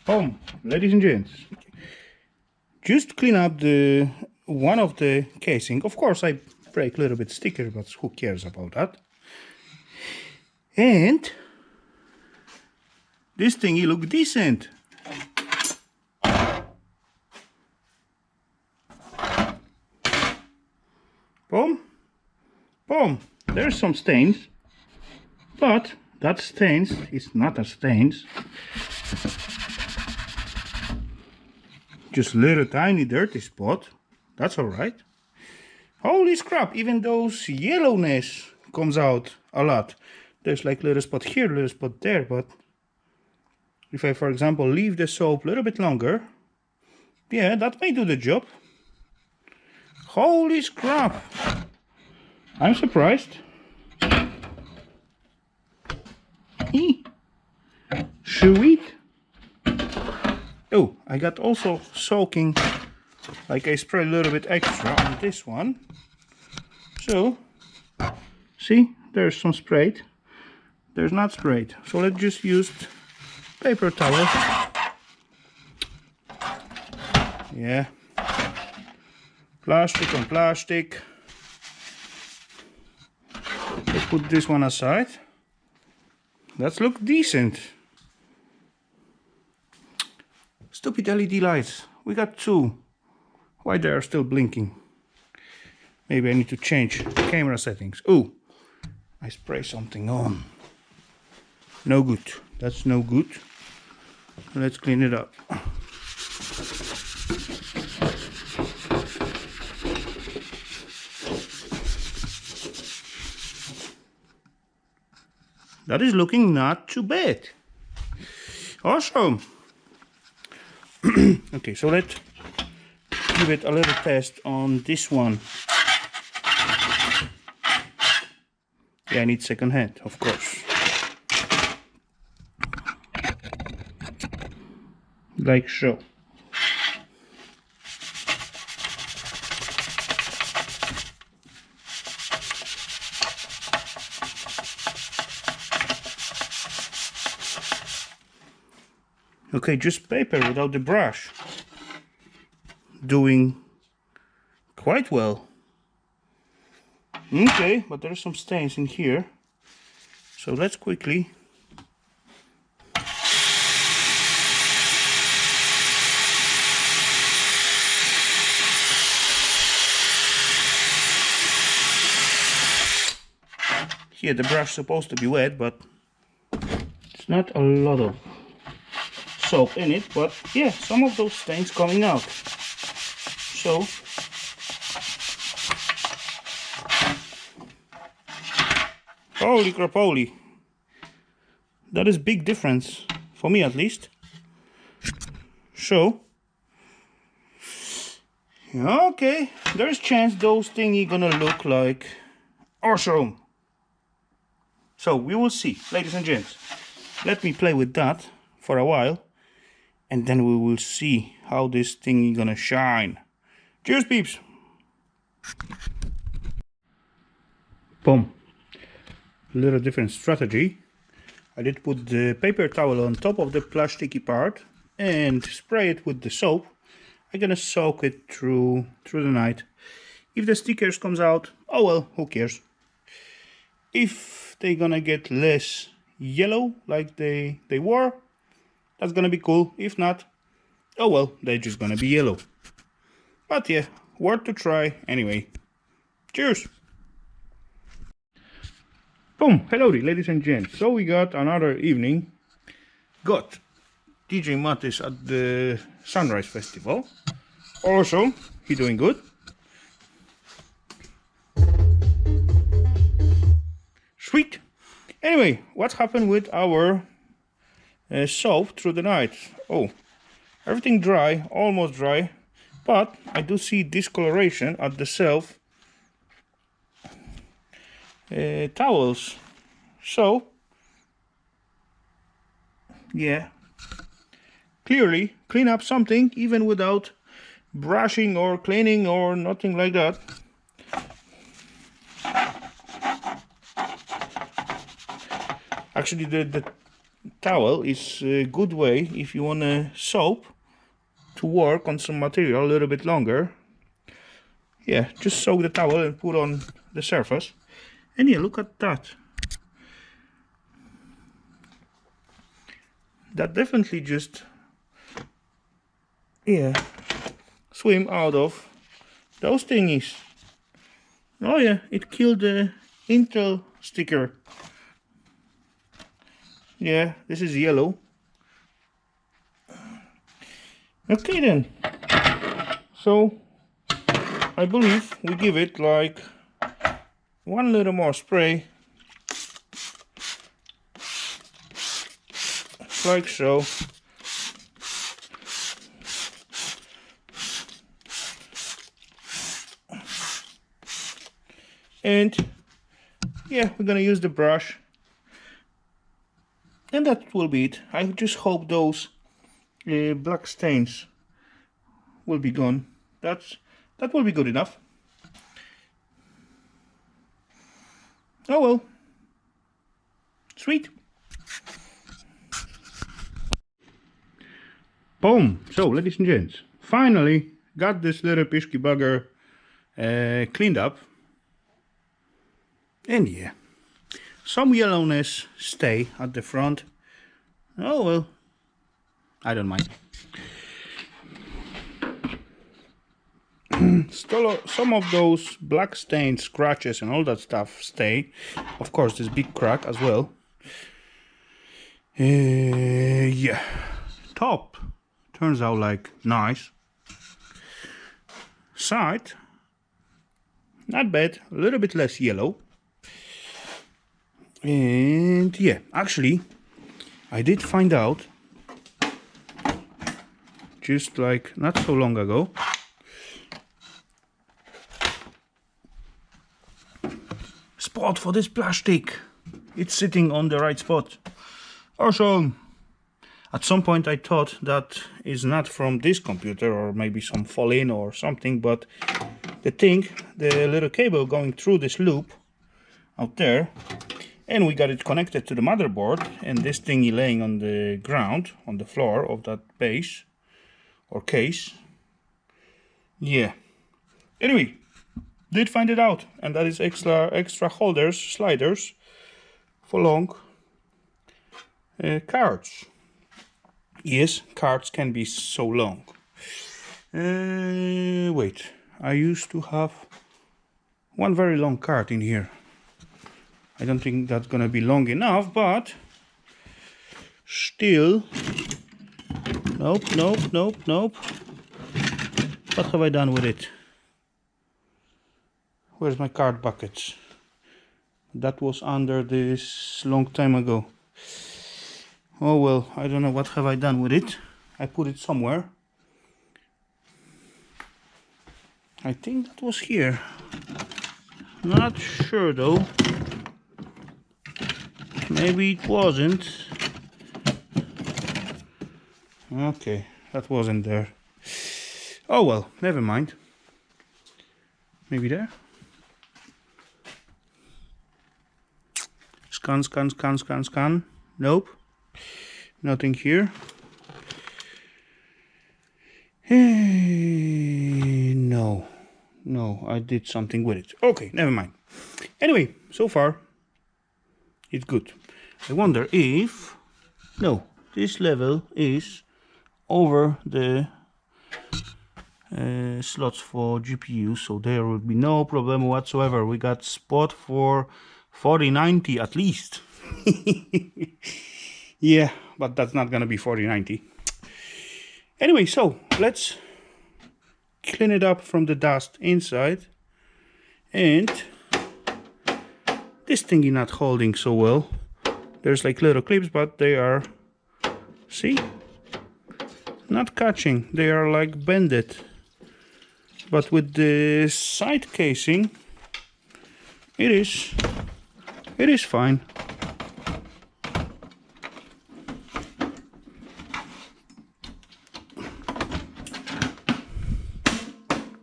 Boom, ladies and gents. Just clean up the one of the casing. Of course, I break a little bit sticker, but who cares about that? And this thingy look decent. Boom, boom. There's some stains, but that stains is not a stains. Just little tiny dirty spot. That's alright. Holy crap, even those yellowness comes out a lot. There's like little spot here, little spot there, but if I, for example, leave the soap a little bit longer, yeah, that may do the job. Holy crap. I'm surprised. Sweet. Oh, I got also soaking, like I spray a little bit extra on this one. So, see, there's some sprayed. There's not sprayed. So let's just use paper towel. Yeah. Plastic on plastic. Let's put this one aside. Let's look decent. Stupid LED lights. We got two. Why they are still blinking? Maybe I need to change camera settings. Ooh, I spray something on. No good. That's no good. Let's clean it up. That is looking not too bad. Awesome. Okay, so let's give it a little test on this one. Yeah, I need second hand, of course. Like so. Okay, just paper without the brush. Doing quite well. Okay, but there's some stains in here. So let's quickly here, the brush is supposed to be wet, but it's not a lot of soap in it, but yeah, some of those stains coming out. So holy crapoly, that is big difference for me at least. So okay, there's chance those thingy gonna look like awesome. So we will see, ladies and gents. Let me play with that for a while, and then we will see how this thingy gonna shine. Cheers, peeps. Boom. A little different strategy. I did put the paper towel on top of the plasticky part and spray it with the soap. I'm gonna soak it through the night. If the stickers comes out, oh well, who cares? If they're gonna get less yellow like they were, that's gonna be cool. If not, oh well, they're just gonna be yellow. But yeah, worth to try anyway. Cheers! Boom! Hello there, ladies and gents. So we got another evening. Got DJ Mattis at the Sunrise Festival. Awesome, he doing good. Sweet! Anyway, what happened with our soap through the night? Oh, everything dry, almost dry, but I do see discoloration at the self towels. So yeah, clearly clean up something even without brushing or cleaning or nothing like that. Actually the towel is a good way if you want a soap to work on some material a little bit longer. Yeah, just soak the towel and put on the surface. And yeah, look at that. That definitely just, yeah, swim out of those thingies. Oh yeah, it killed the Intel sticker. Yeah, this is yellow. Okay then. So I believe we give it like one little more spray, like so. And yeah, we're gonna use the brush, and that will be it. I just hope those black stains will be gone. That will be good enough. Oh well. Sweet. Boom. So, ladies and gents, finally got this little pishky bugger cleaned up. And yeah, some yellowness stay at the front. Oh well, I don't mind. Still, some of those black stains, scratches and all that stuff stay. Of course, this big crack as well. Yeah, top turns out like nice. Side, not bad, a little bit less yellow. And yeah, actually, I did find out just like not so long ago. Spot for this plastic. It's sitting on the right spot. Awesome. At some point I thought that is not from this computer or maybe some fall in or something, but the thing, the little cable going through this loop out there, and we got it connected to the motherboard, and this thingy laying on the ground, on the floor of that base or case. Yeah. Anyway, did find it out, and that is extra holders, sliders for long cards. Yes, cards can be so long. Wait, I used to have one very long card in here. I don't think that's gonna be long enough, but still. Nope. What have I done with it? Where's my card buckets? That was under this long time ago. Oh well, I don't know what have I done with it. I put it somewhere. I think that was here. Not sure though. Maybe it wasn't. Okay, that wasn't there. Oh well, never mind. Maybe there. Scan. Nope. Nothing here. No, I did something with it. Okay, never mind. Anyway, so far it's good. I wonder if... No, this level is over the slots for GPU, so there will be no problem whatsoever. We got spot for 4090 at least. Yeah, but that's not gonna be 4090. Anyway, so let's clean it up from the dust inside. And this thingy not holding so well. There's like little clips, but they are, see, not catching. They are like bended. But with the side casing, it is fine.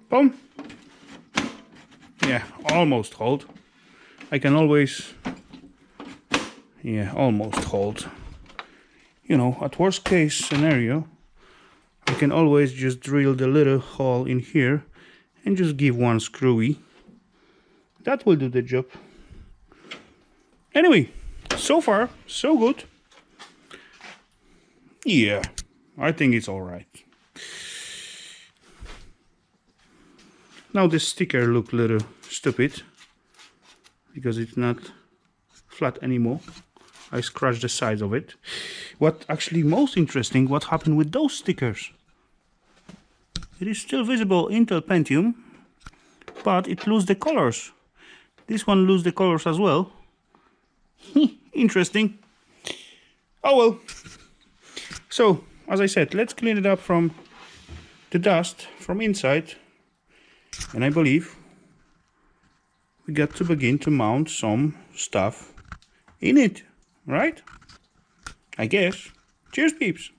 Boom. Yeah, almost hold. I can always, yeah, almost hold. you know, at worst case scenario, I can always just drill the little hole in here and just give one screwy. That will do the job. Anyway, so far, so good. Yeah, I think it's alright. Now this sticker looked a little stupid because it's not flat anymore. I scratched the sides of it. What actually most interesting, what happened with those stickers? It is still visible Intel Pentium, but it lose the colors. This one lose the colors as well. Interesting. Oh well. So, as I said, let's clean it up from the dust from inside. And I believe we got to begin to mount some stuff in it, right? I guess. Cheers, peeps.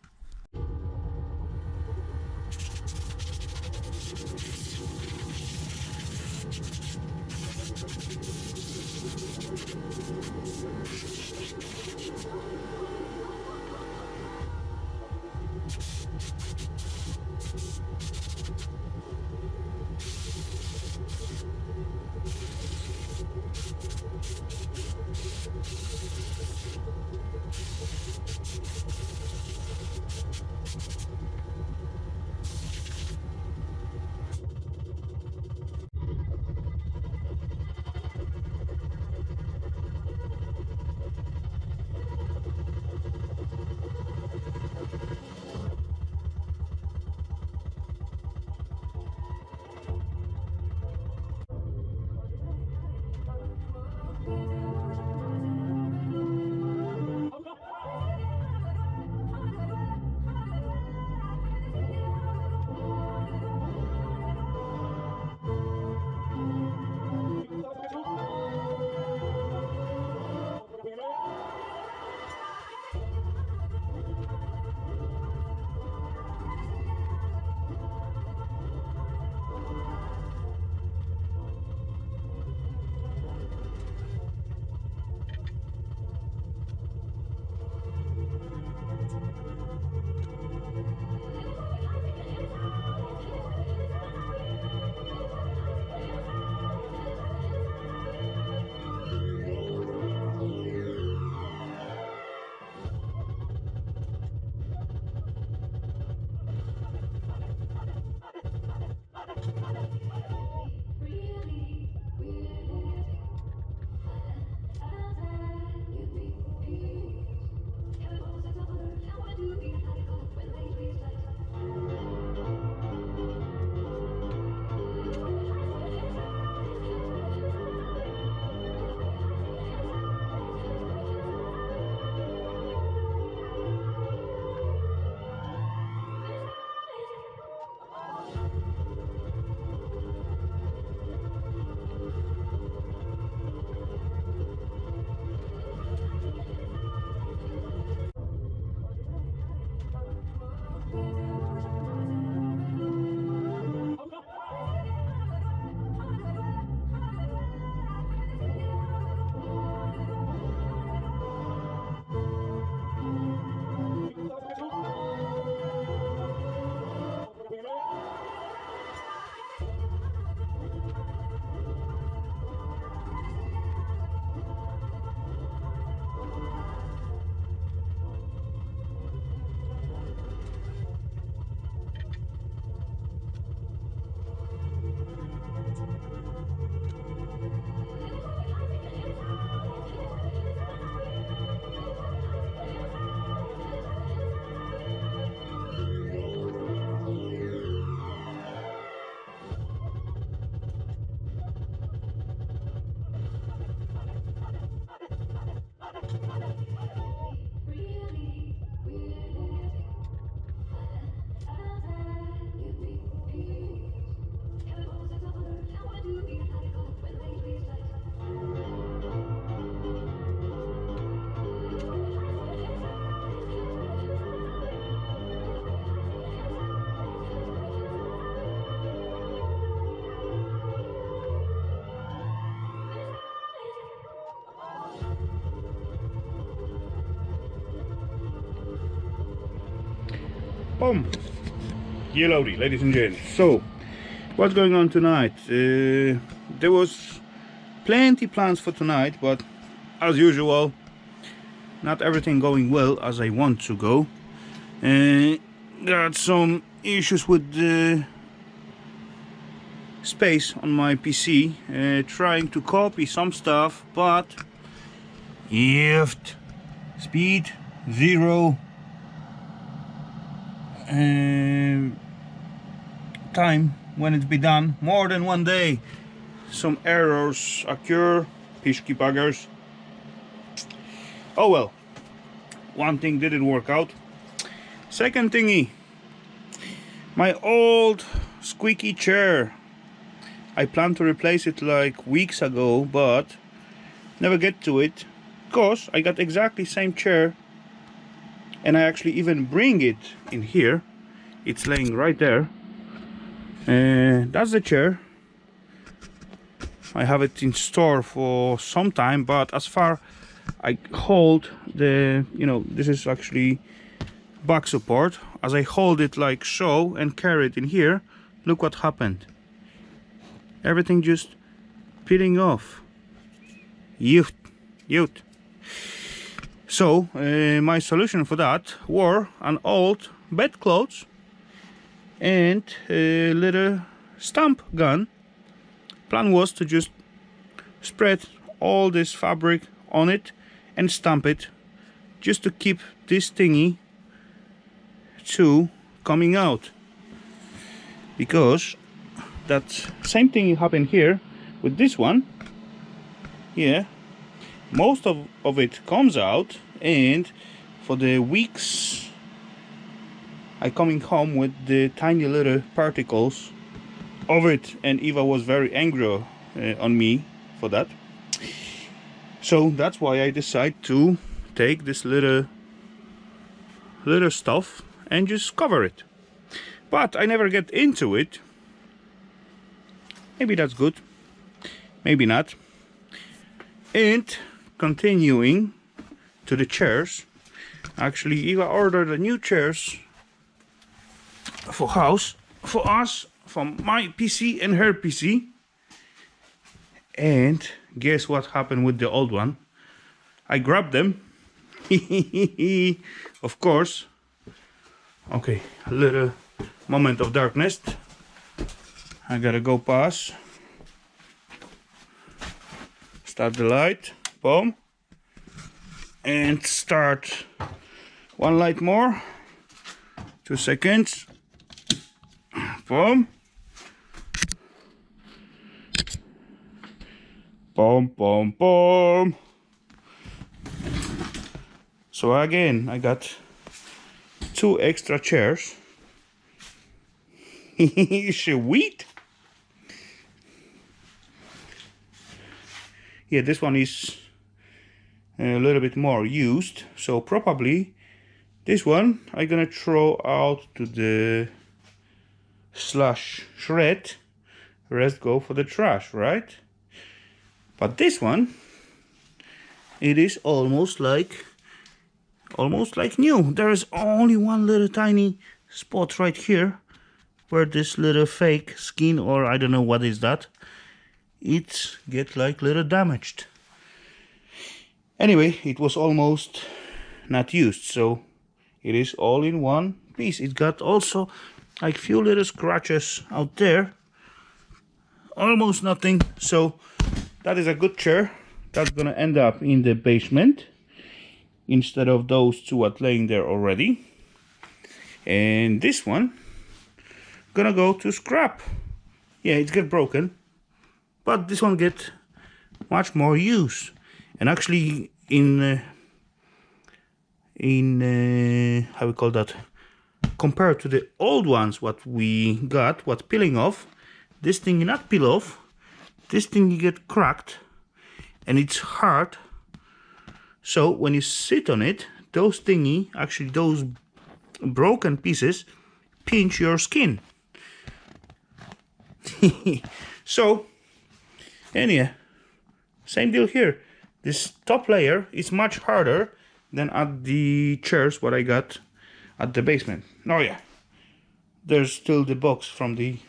Boom. Hellowdy, ladies and gents. So, what's going on tonight? There was plenty plans for tonight, but as usual, not everything going well as I want to go. Got some issues with the space on my PC, trying to copy some stuff, but yift speed 0, time when it be done more than 1 day. Some errors occur, pishki buggers. Oh well, one thing didn't work out. Second thingy, my old squeaky chair. I planned to replace it like weeks ago, but never get to it because I got exactly same chair, and I actually even bring it in here. It's laying right there. That's the chair. I have it in store for some time, but as far I hold the, this is actually back support. As I hold it like so and carry it in here, look what happened. Everything just peeling off. Youth. So my solution for that were an old bedclothes and a little stamp gun. Plan was to just spread all this fabric on it and stamp it, just to keep this thingy to coming out, because that same thing happened here with this one. Yeah, most of it comes out, and for the weeks I coming home with the tiny little particles of it, and Eva was very angry on me for that. So that's why I decide to take this little stuff and just cover it. But I never get into it. Maybe that's good, maybe not. And continuing to the chairs, actually Eva ordered a new chairs for house, for us, from my PC and her PC. And guess what happened with the old one? I grabbed them. Of course. Okay, a little moment of darkness. I gotta go past. Start the light. Boom. And start one light more. 2 seconds. Boom. Boom, boom, boom. So again, I got 2 extra chairs. Sweet. Yeah, this one is a little bit more used, so probably this one I'm gonna throw out to the shred. Rest go for the trash, right? But this one, it is almost like new. There is only one little tiny spot right here where this little fake skin, or I don't know what is that, it's get like little damaged. Anyway, it was almost not used, so it is all in one piece. It got also like few little scratches out there, almost nothing. So that is a good chair. That's gonna end up in the basement instead of those 2 what laying there already. And this one gonna go to scrap. Yeah, it get broken, but this one get much more use. And actually in how we call that, compared to the old ones what we got, what peeling off, this thing not peel off. This thing get cracked and it's hard, so when you sit on it, those thingy, actually those broken pieces, pinch your skin. So anyhow, same deal here. This top layer is much harder than at the chairs what I got at the basement. Oh yeah, there's still the box from the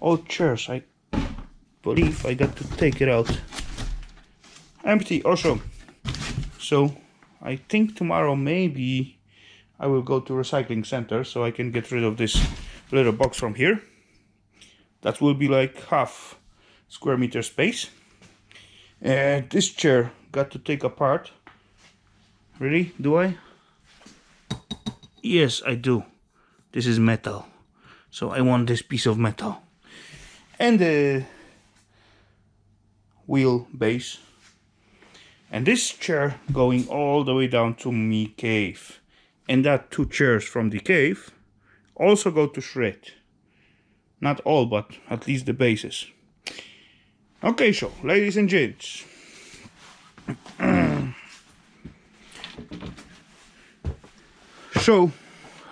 old chairs. I believe I got to take it out. Empty also. So I think tomorrow maybe I will go to recycling center so I can get rid of this little box from here. That will be like half square meter space. And this chair got to take apart. Really? Do I? Yes, I do. This is metal. So I want this piece of metal. And the wheel base. And this chair going all the way down to me cave. And that 2 chairs from the cave also go to shred. Not all, but at least the bases. Okay, so ladies and gents. So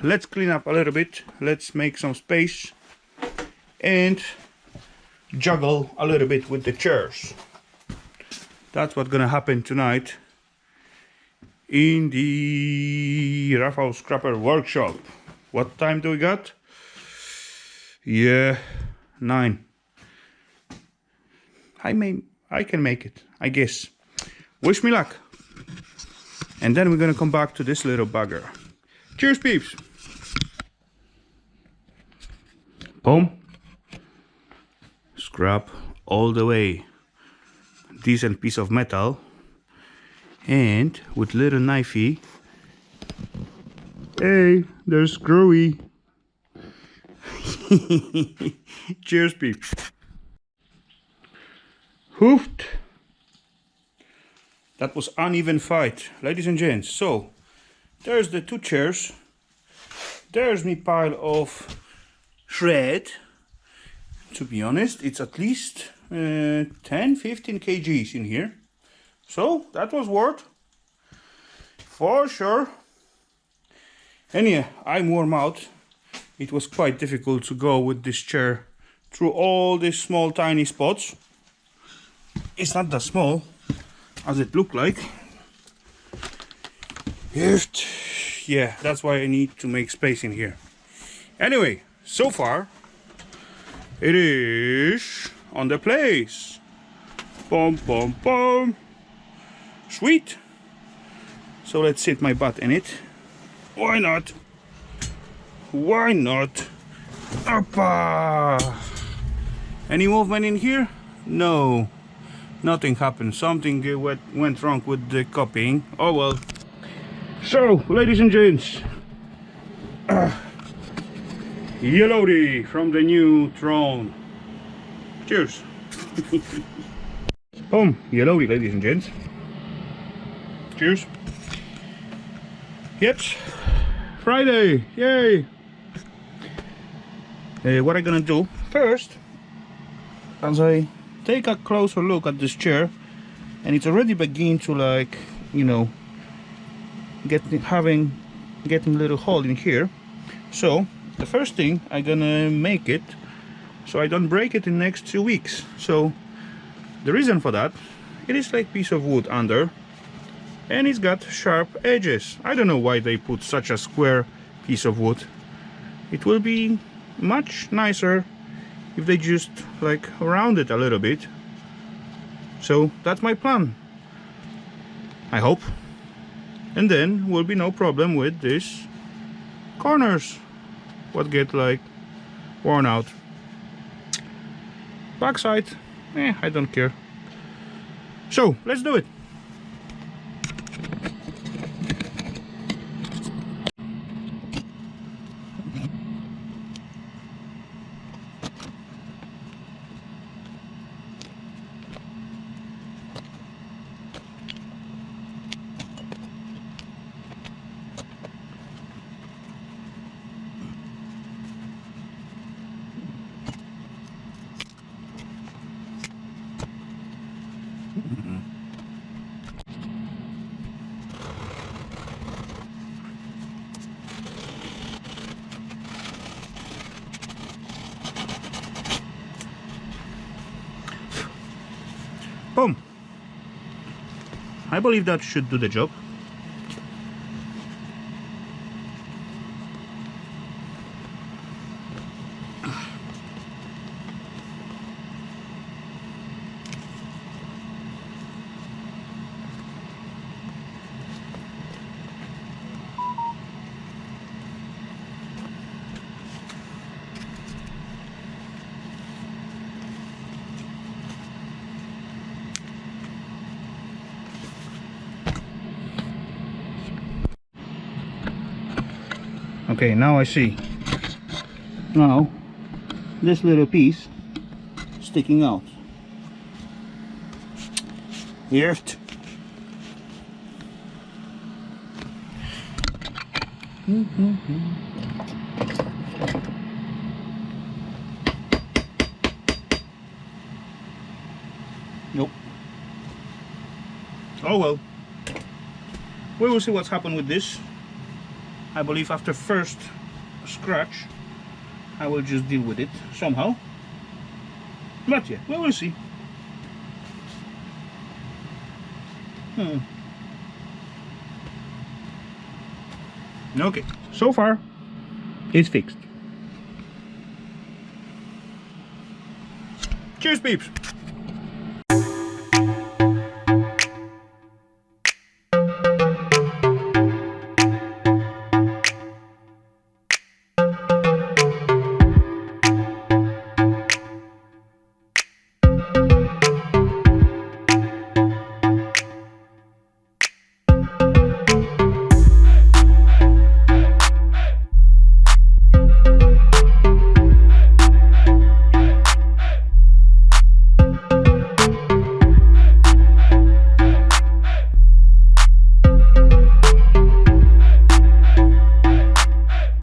let's clean up a little bit. Let's make some space and juggle a little bit with the chairs. That's what's gonna happen tonight in the Rafal Scrapper workshop. What time do we got? Yeah, 9. I can make it, I guess. Wish me luck. And then we're gonna come back to this little bugger. Cheers, peeps. Boom. Scrap all the way. Decent piece of metal. And with little knifey. Hey, there's screwy. Cheers, peeps. Hoofed. That was uneven fight, ladies and gents. So there's the 2 chairs. There's me pile of shred. To be honest, it's at least 10-15 kgs in here. So that was worth for sure. And yeah, I'm warm out. It was quite difficult to go with this chair through all these small tiny spots. It's not that small as it looked like. Yeah, that's why I need to make space in here. Anyway, so far it is on the place. Boom, boom, boom. Sweet. So let's sit my butt in it. Why not? Why not? Oppa! Any movement in here? No. Nothing happened. Something went wrong with the copying. Oh well. So, ladies and gents, hellowdy from the new throne. Cheers. Boom, hellowdy, ladies and gents. Cheers. Yep, Friday, yay. What I'm gonna do first, as I take a closer look at this chair, and it's already beginning to, like, you know, getting a little hole in here. So the first thing I'm gonna make it so I don't break it in the next 2 weeks. So the reason for that, it is like piece of wood under, and it's got sharp edges. I don't know why they put such a square piece of wood. It will be much nicer if they just like round it a little bit. So that's my plan, I hope. And then will be no problem with these corners what get like worn out. Backside, I don't care. So let's do it. Boom. I believe that should do the job. Okay, now I see. Now, this little piece sticking out. Eerst. Nope. Oh well. We will see what's happened with this. I believe after first scratch, I will just deal with it somehow. But yeah, we will see. Okay, so far it's fixed. Cheers, peeps!